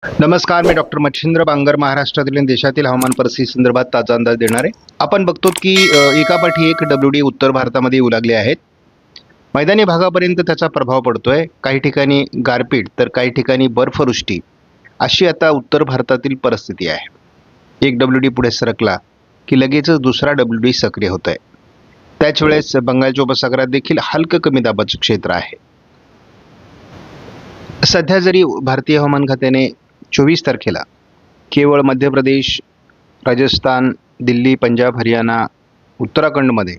नमस्कार, मी डॉक्टर मच्छिंद्र बांगर महाराष्ट्रातील आणि देशातील हवामान परिस्थिती संदर्भात ताजा अंदाज देणार आहे. आपण बघतो की एकापाठी एक डब्ल्यूडी उत्तर भारतामध्ये येऊ लागले आहेत. मैदानी भागापर्यंत त्याचा प्रभाव पडतोय. काही ठिकाणी गारपीट तर काही ठिकाणी बर्फवृष्टी अशी आता उत्तर भारतातील परिस्थिती आहे. एक डब्ल्यूडी पुढे सरकला की लगेचच दुसरा डब्ल्यूडी सक्रिय होत आहे. त्याच वेळेस बंगालच्या उपसागरात देखील हलकं कमी दाबाचं क्षेत्र आहे. सध्या जरी भारतीय हवामान खात्याने 24 तारखेला केवळ मध्य प्रदेश, राजस्थान, दिल्ली, पंजाब, हरियाणा, उत्तराखंडमध्ये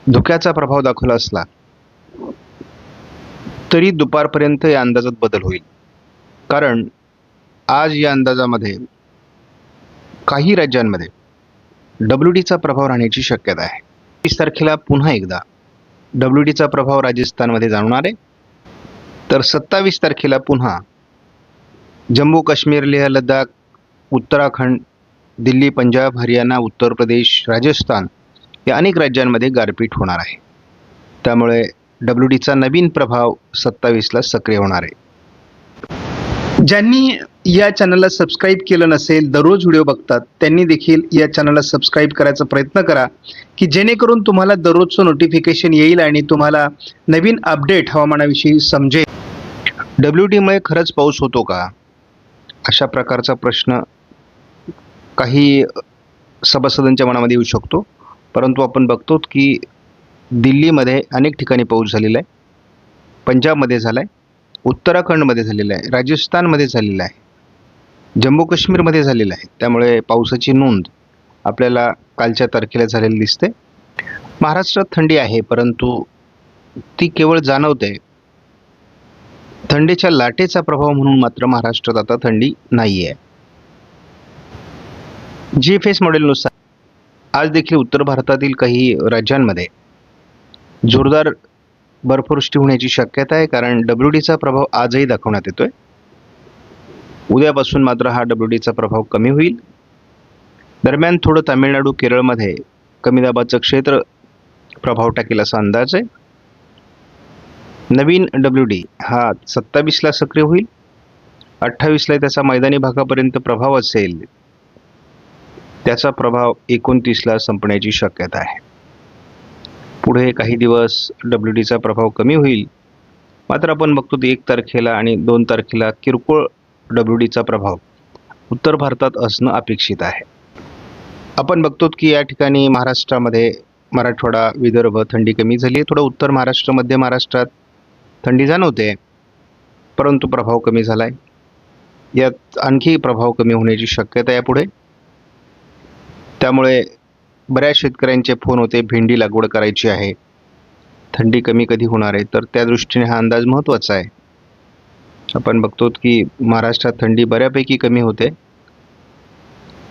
धुक्याचा प्रभाव दाखवला असला तरी दुपारपर्यंत या अंदाजात बदल होईल. कारण आज या अंदाजामध्ये काही राज्यांमध्ये डब्ल्यूडीचा प्रभाव राहण्याची शक्यता आहे. 30 तारखेला पुन्हा एकदा डब्ल्यूडीचा प्रभाव राजस्थानमध्ये जाणवणार आहे. तर 27 तारखेला पुन्हा जम्मू काश्मीर, लेह लडाख, उत्तराखंड, दिल्ली, पंजाब, हरियाणा, उत्तर प्रदेश, राजस्थान या अनेक राज्यांमध्ये गारपीट होणार आहे. त्यामुळे डब्ल्यूडीचा नवीन प्रभाव 27ला सक्रिय होणार आहे. ज्यांनी या चॅनलला सबस्क्राईब केलं नसेल, दररोज व्हिडिओ बघतात, त्यांनी देखील या चॅनलला सबस्क्राईब करायचा प्रयत्न करा की जेणेकरून तुम्हाला दररोजचं नोटिफिकेशन येईल आणि तुम्हाला नवीन अपडेट हवामानाविषयी समजेल. डब्ल्यूडीमुळे खरंच पाऊस होतो का, अशा प्रकारचा प्रश्न काही सभासदांच्या मनामध्ये येऊ शकतो. परंतु आपण बघतो की दिल्लीमध्ये अनेक ठिकाणी पाऊस झालेला आहे, पंजाबमध्ये झाला आहे, उत्तराखंडमध्ये झालेला आहे, राजस्थानमध्ये झालेला आहे, जम्मू काश्मीरमध्ये झालेला आहे. त्यामुळे पावसाची नोंद आपल्याला कालच्या तारखेला झालेली दिसते. महाराष्ट्रात थंडी आहे, परंतु ती केवळ जाणवते. थंडीच्या लाटेचा प्रभाव म्हणून मात्र महाराष्ट्रात आता थंडी नाही आहे. GFS मॉडेलनुसार आज देखील उत्तर भारतातील काही राज्यांमध्ये जोरदार बर्फवृष्टी होण्याची शक्यता आहे. कारण डब्ल्यूडीचा प्रभाव आजही दाखवण्यात येतोय. उद्यापासून मात्र हा डब्ल्यूडीचा प्रभाव कमी होईल. दरम्यान थोडं तामिळनाडू, केरळमध्ये कमी दाबाचं क्षेत्र प्रभाव टाकेल असा अंदाज आहे. नवीन डब्ल्यूडी हा 27ला सक्रिय होईल. 28ला त्याचा मैदानी भागापर्यंत प्रभाव असेल. त्याचा प्रभाव 29ला संपण्याची शक्यता आहे. पुढे काही दिवस डब्ल्यूडीचा प्रभाव कमी होईल. मात्र आपण बघतो 1 तारखेला आणि 2 तारखेला किरकोळ डब्ल्यूडीचा प्रभाव उत्तर भारतात असणं अपेक्षित आहे. आपण बघतो की या ठिकाणी महाराष्ट्रामध्ये मराठवाडा, विदर्भ थंडी कमी झाली आहे. थोडं उत्तर महाराष्ट्र, मध्य महाराष्ट्रात थंडी जाणवते, परंतु प्रभाव कमी झाला आहे. यात आणखी प्रभाव कमी होण्याची शक्यता आहे पुढे. त्यामुळे बऱ्याच शेतकऱ्यांचे फोन होते, भेंडी लागवड करायची आहे, थंडी कमी कधी होणार आहे. तर त्या दृष्टीने हा अंदाज महत्त्वाचा आहे. आपण बघतो की महाराष्ट्रात थंडी बऱ्यापैकी कमी होते.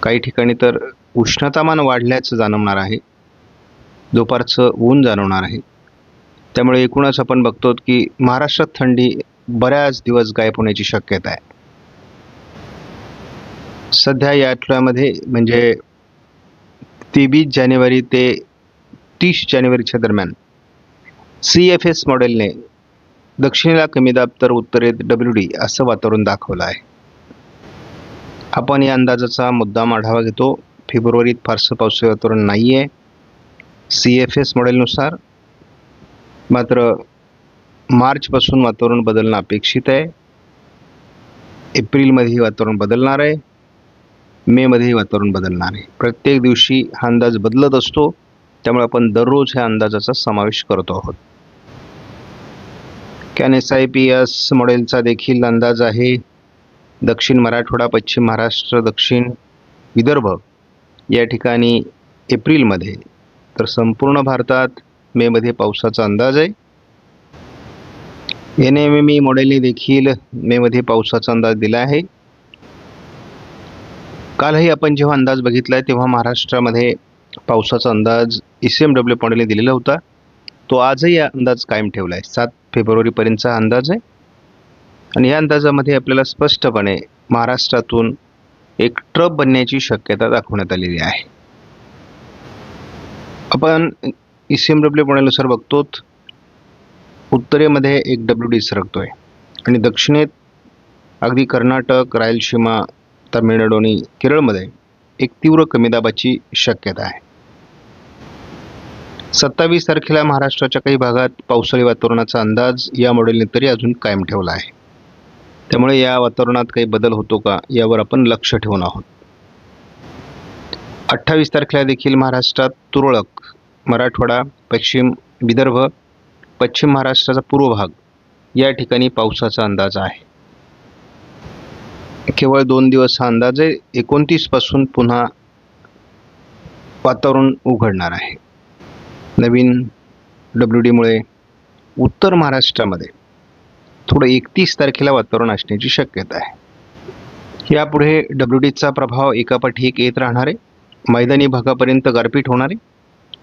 काही ठिकाणी तर उष्णतामान वाढल्याचं जाणवणार आहे, दुपारचं ऊन जाणवणार आहे. त्यामुळे एकूणच आपण बघतो की महाराष्ट्रात थंडी बऱ्याच दिवस गायब होण्याची शक्यता आहे. सध्या या आठवड्यामध्ये म्हणजे 23 जानेवारी ते 30 जानेवारीच्या दरम्यान CFS मॉडेलने दक्षिणेला कमी दाब तर उत्तरेत डब्ल्यूडी असं वातावरण दाखवलं आहे. आपण या अंदाजाचा मुद्दाम आढावा घेतो. फेब्रुवारीत फारसं पावसाचं वातावरण नाही आहे CFS मॉडेलनुसार. मात्र मार्चपासून वातावरण बदलणं अपेक्षित आहे. एप्रिलमध्येही वातावरण बदलणार आहे, मेमध्येही वातावरण बदलणार आहे. प्रत्येक दिवशी हा अंदाज बदलत असतो. त्यामुळे आपण दररोज ह्या अंदाजाचा समावेश करतो आहोत. SIPS मॉडेलचा देखील अंदाज आहे. दक्षिण मराठवाडा, पश्चिम महाराष्ट्र, दक्षिण विदर्भ या ठिकाणी एप्रिलमध्ये, तर संपूर्ण भारतात मेमध्ये पावसाचा अंदाज आहे. NMME मॉडेलने देखील मेमध्ये पावसाचा अंदाज दिला आहे. कालही आपण जेव्हा अंदाज बघितला तेव्हा महाराष्ट्रामध्ये पावसाचा अंदाज ECMW मॉडेलने दिलेला होता. तो आजही अंदाज कायम ठेवला आहे. 7 फेब्रुवारीपर्यंतचा अंदाज आहे. आणि या अंदाजामध्ये आपल्याला स्पष्टपणे महाराष्ट्रातून एक ट्रफ बनण्याची शक्यता दाखवण्यात आलेली आहे. आपण ECMW मॉडेलनुसार बघतो उत्तरेमध्ये एक डब्ल्यूडी सरकतोय आणि दक्षिणेत अगदी कर्नाटक, रायलसीमा, तामिळनाडू आणि केरळमध्ये एक तीव्र कमी दाबाची शक्यता आहे. 27 तारखेला महाराष्ट्राच्या काही भागात पावसाळी वातावरणाचा अंदाज या मॉडेलने तरी अजून कायम ठेवला आहे. त्यामुळे या वातावरणात काही बदल होतो का यावर आपण लक्ष ठेवून आहोत. 28 तारखेला देखील महाराष्ट्रात तुरळक मराठवाडा, पश्चिम विदर्भ, पश्चिम महाराष्ट्राचा पूर्व भाग या ठिकाणी पावसाचा अंदाज आहे. केवळ 2 दिवस हा अंदाज आहे. 29 पासून पुन्हा वातावरण उघडणार आहे. नवीन WD मुळे उत्तर महाराष्ट्रामध्ये थोडं 31 तारखेला वातावरण असण्याची शक्यता आहे. यापुढे WDचा प्रभाव एकापाठी एक येत राहणार आहे. मैदानी भागापर्यंत गारपीट होणार आहे.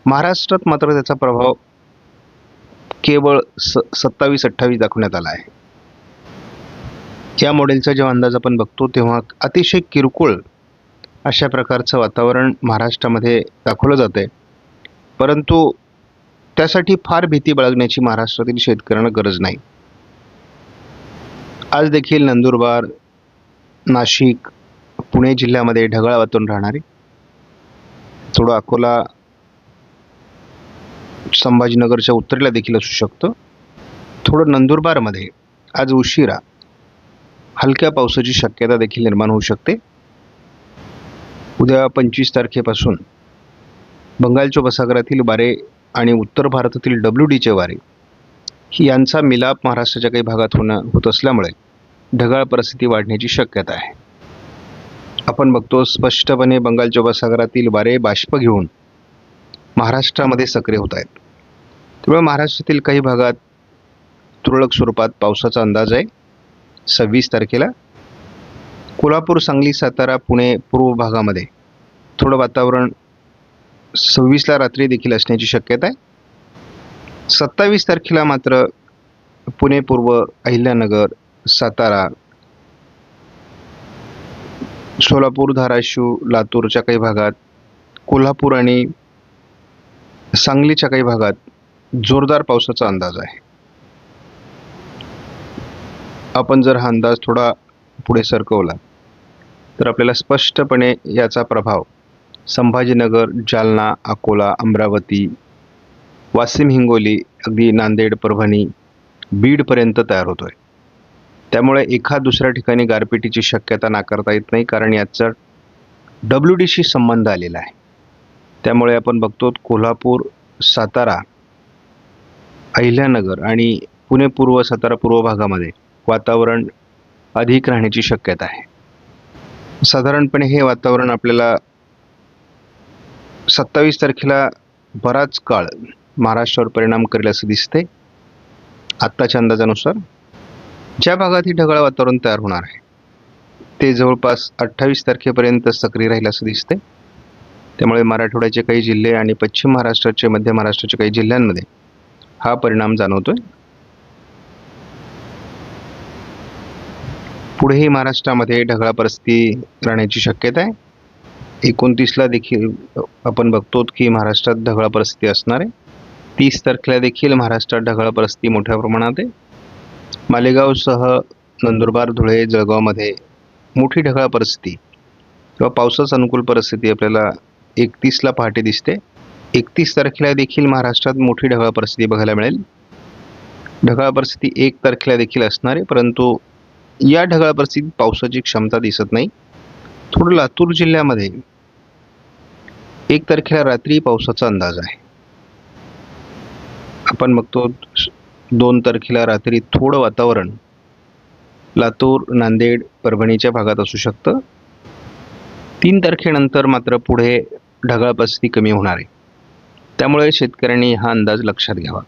महाराष्ट्रात मात्र त्याचा प्रभाव केवळ 27-28 दाखवण्यात आला आहे. या मॉडेलचा जेव्हा अंदाज आपण बघतो तेव्हा अतिशय किरकोळ अशा प्रकारचं वातावरण महाराष्ट्रामध्ये दाखवलं जातं आहे. परंतु त्यासाठी फार भीती बाळगण्याची महाराष्ट्रातील शेतकऱ्यांना गरज नाही. आज देखील नंदुरबार, नाशिक, पुणे जिल्ह्यामध्ये ढगाळ वातावरण राहणार आहे. थोडं अकोला, संभाजीनगरच्या उत्तरेला देखील असू शकतं. थोडं नंदुरबारमध्ये आज उशिरा हलक्या पावसाची शक्यता देखील निर्माण होऊ शकते. उद्या 25 तारखेपासून बंगालच्या उपसागरातील वारे आणि उत्तर भारतातील WDचे वारे यांचा मिलाप महाराष्ट्राच्या काही भागात होत असल्यामुळे ढगाळ परिस्थिती वाढण्याची शक्यता आहे. आपण बघतो स्पष्टपणे बंगालच्या उपसागरातील वारे बाष्प घेऊन महाराष्ट्रामध्ये सक्रिय होत आहेत. त्यामुळे महाराष्ट्रातील काही भागात तुरळक स्वरूपात पावसाचा अंदाज आहे. 26 तारखेला कोल्हापूर, सांगली, सातारा, पुणे पूर्व भागामध्ये थोडं वातावरण 26ला रात्री देखील असण्याची शक्यता आहे. 27 तारखेला मात्र पुणे पूर्व, अहिल्यानगर, सातारा, सोलापूर, धाराशिव, लातूरच्या काही भागात, कोल्हापूर आणि सांगलीच्या काही भागात जोरदार पावसाचा अंदाज आहे. आपण जर हा अंदाज थोडा पुढे सरकवला तर आपल्याला स्पष्टपणे याचा प्रभाव संभाजीनगर, जालना, अकोला, अमरावती, वाशिम, हिंगोली, अगदी नांदेड, परभणी, बीडपर्यंत तयार होतोय. त्यामुळे एखाद दुसऱ्या ठिकाणी गारपिटीची शक्यता नाकारता येत नाही, कारण याचा WDशी संबंध आलेला आहे. त्यामुळे आपण बघतो कोल्हापूर, सातारा, अहिल्यानगर आणि पुणे पूर्व, सातारा पूर्व भागामध्ये वातावरण अधिक राहण्याची शक्यता आहे. साधारणपणे हे वातावरण आपल्याला 27 तारखेला बराच काळ महाराष्ट्रावर परिणाम करेल असं दिसते. आत्ताच्या अंदाजानुसार ज्या भागात ही ढगाळ वातावरण तयार होणार आहे ते जवळपास 28 तारखेपर्यंत सक्रिय राहील असं दिसते. त्यामुळे मराठवाड्याचे काही जिल्हे आणि पश्चिम महाराष्ट्राचे, मध्य महाराष्ट्राच्या काही जिल्ह्यांमध्ये हा परिणाम जाणवतोय. पुढेही महाराष्ट्रामध्ये ढगाळ परिस्थिती राहण्याची शक्यता आहे. 29ला देखील आपण बघतो की महाराष्ट्रात ढगाळ परिस्थिती असणार आहे. 30 तारखेला देखील महाराष्ट्रात ढगाळ परिस्थिती मोठ्या प्रमाणात आहे. मालेगावसह नंदुरबार, धुळे, जळगावमध्ये मोठी ढगाळ परिस्थिती किंवा पावसाच अनुकूल परिस्थिती आपल्याला 31ला पहाटे दिसते. 31 तारखेला देखील महाराष्ट्रात मोठी ढगाळ परिस्थिती बघायला मिळेल. ढगाळ परिस्थिती 1 तारखेला देखील असणार आहे, परंतु या ढगाळ परिस्थितीत पावसाची क्षमता दिसत नाही. थोडं लातूर जिल्ह्यामध्ये 1 तारखेला रात्री पावसाचा अंदाज आहे. आपण बघतो 2 तारखेला रात्री थोडं वातावरण लातूर, नांदेड, परभणीच्या भागात असू शकतं. 3 तारखेनंतर मात्र पुढे ढगाळ परिस्थिती कमी होणार आहे. त्यामुळे शेतकऱ्यांनी हा अंदाज लक्षात घ्यावा.